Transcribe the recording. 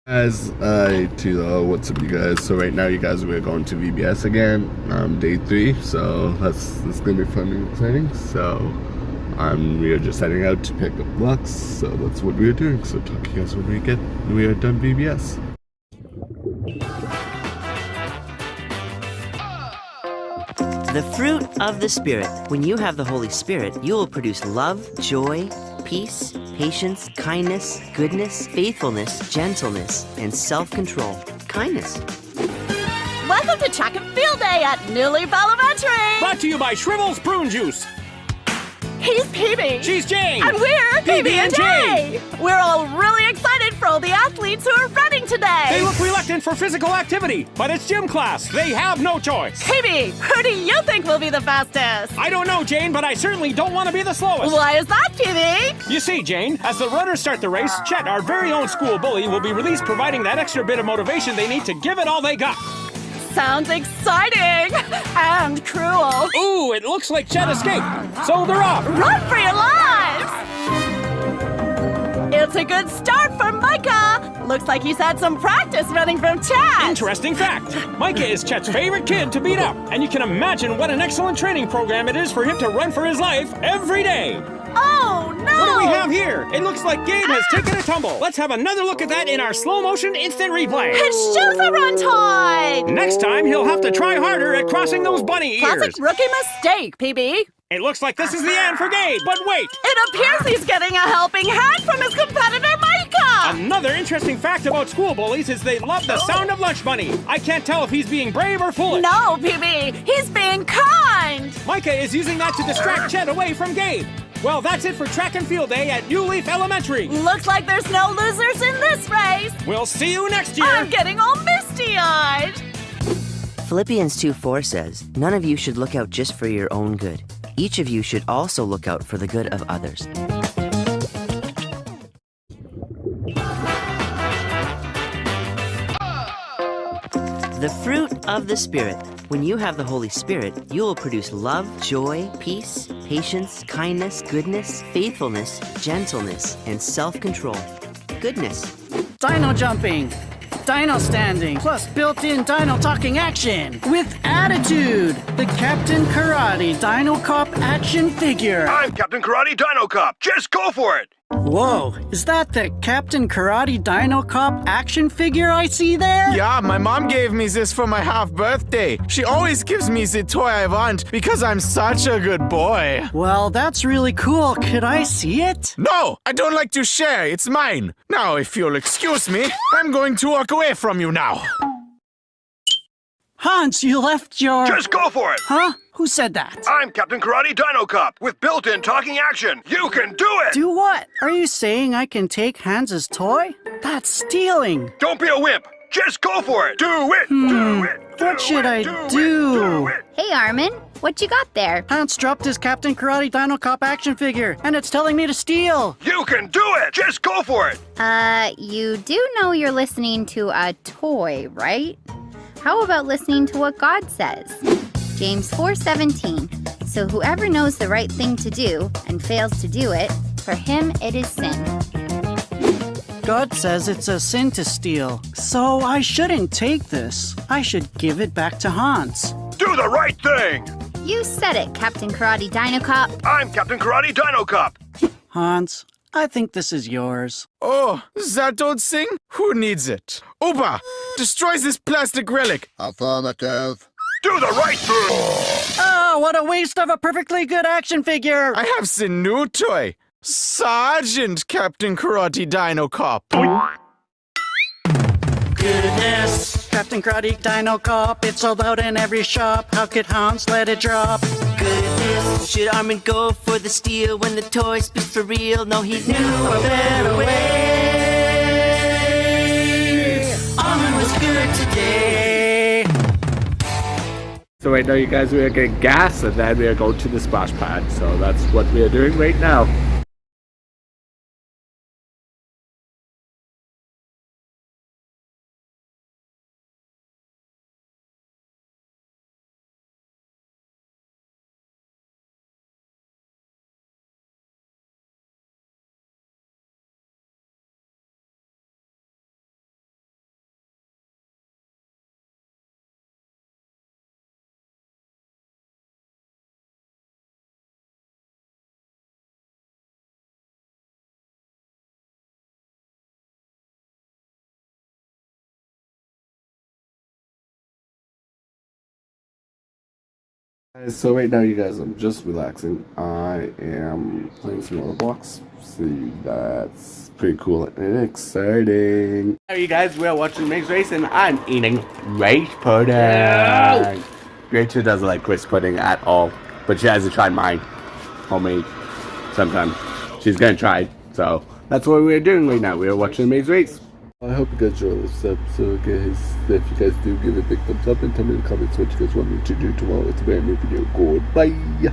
Guys, what's up, you guys? So right now, you guys, we're going to VBS again, day 3. So that's gonna be fun and exciting. So we are just heading out to pick up blocks. So that's what we are doing. So talk to you guys when we are done VBS. The fruit of the Spirit. When you have the Holy Spirit, you will produce love, joy, peace, patience, kindness, goodness, faithfulness, gentleness, and self-control. Kindness. Welcome to Track and Field Day at New Leaf Elementary! Brought to you by Shrivel's Prune Juice. He's PB. She's Jane. And we're PB and Jane. We're all really excited for all the athletes who are running today. They look reluctant for physical activity, but it's gym class. They have no choice. PB, who do you think will be the fastest? I don't know, Jane, but I certainly don't want to be the slowest. Why is that, PB? You see, Jane, as the runners start the race, Chet, our very own school bully, will be released, providing that extra bit of motivation they need to give it all they got. Sounds exciting and cruel. Ooh, it looks like Chet escaped. So they're off. Run for your lives! It's a good start for Micah. Looks like he's had some practice running from Chet. Interesting fact. Micah is Chet's favorite kid to beat up, and you can imagine what an excellent training program it is for him to run for his life every day. Oh, no! What do we have here? It looks like Gabe has taken a tumble. Let's have another look at that in our slow-motion instant replay. His shoes are untied! Next time, he'll have to try harder at crossing those bunny ears. Classic rookie mistake, PB. It looks like this is the end for Gabe, but wait! It appears he's getting a helping hand from his competitor, Micah! Another interesting fact about school bullies is they love the sound of Lunch Bunny. I can't tell if he's being brave or foolish. No, PB, he's being kind! Micah is using that to distract Chet away from Gabe. Well, that's it for Track and Field Day at New Leaf Elementary. Looks like there's no losers in this race. We'll see you next year. I'm getting all misty-eyed. Philippians 2:4 says, "None of you should look out just for your own good. Each of you should also look out for the good of others." The fruit of the Spirit. When you have the Holy Spirit, you will produce love, joy, peace, patience, kindness, goodness, faithfulness, gentleness, and self-control. Goodness. Dino jumping, dino standing, plus built-in dino talking action with attitude. The Captain Karate Dino Cop action figure. I'm Captain Karate Dino Cop. Just go for it. Whoa, is that the Captain Karate Dino Cop action figure I see there? Yeah, my mom gave me this for my half birthday. She always gives me the toy I want because I'm such a good boy. Well, that's really cool. Could I see it? No, I don't like to share. It's mine. Now, if you'll excuse me, I'm going to walk away from you now. Hans, you left your... Just go for it. Huh? Who said that? I'm Captain Karate Dino Cop with built-in talking action. You can do it. Do what? Are you saying I can take Hans's toy? That's stealing. Don't be a wimp. Just go for it. Do it. Do it. What should I do? Do it. Hey, Armin, what you got there? Hans dropped his Captain Karate Dino Cop action figure, and it's telling me to steal. You can do it. Just go for it. You do know you're listening to a toy, right? How about listening to what God says? James 4:17. So whoever knows the right thing to do and fails to do it, for him it is sin. God says it's a sin to steal, so I shouldn't take this. I should give it back to Hans. Do the right thing. You said it, Captain Karate Dino Cop. I'm Captain Karate Dino Cop. Hans, I think this is yours. Oh, that old thing? Who needs it? Opa, destroy this plastic relic. Affirmative. Do the right thing. Oh, what a waste of a perfectly good action figure! I have the new toy. Sergeant Captain Karate Dino Cop. Goodness, Captain Karate Dino Cop, it's sold out in every shop. How could Hans let it drop? Goodness. Should Armin go for the steal when the toy speaks for real? No, he knew a better way. Armin was good today. So right now, you guys, we are getting gas, and then we are going to the splash pad. So that's what we are doing right now. So right now, you guys, I'm just relaxing. I am playing some Roblox. See, that's pretty cool and exciting. Hey, you guys, we're watching Maze Race, and I'm eating rice pudding. Rachel doesn't like rice pudding at all, but she hasn't tried mine, homemade. Sometime she's gonna try. So that's what we're doing right now. We're watching Maze Race. I hope you guys enjoy this episode, guys. If you guys do, give it a big thumbs up and tell me in the comments what you guys want me to do tomorrow with a brand new video. Goodbye.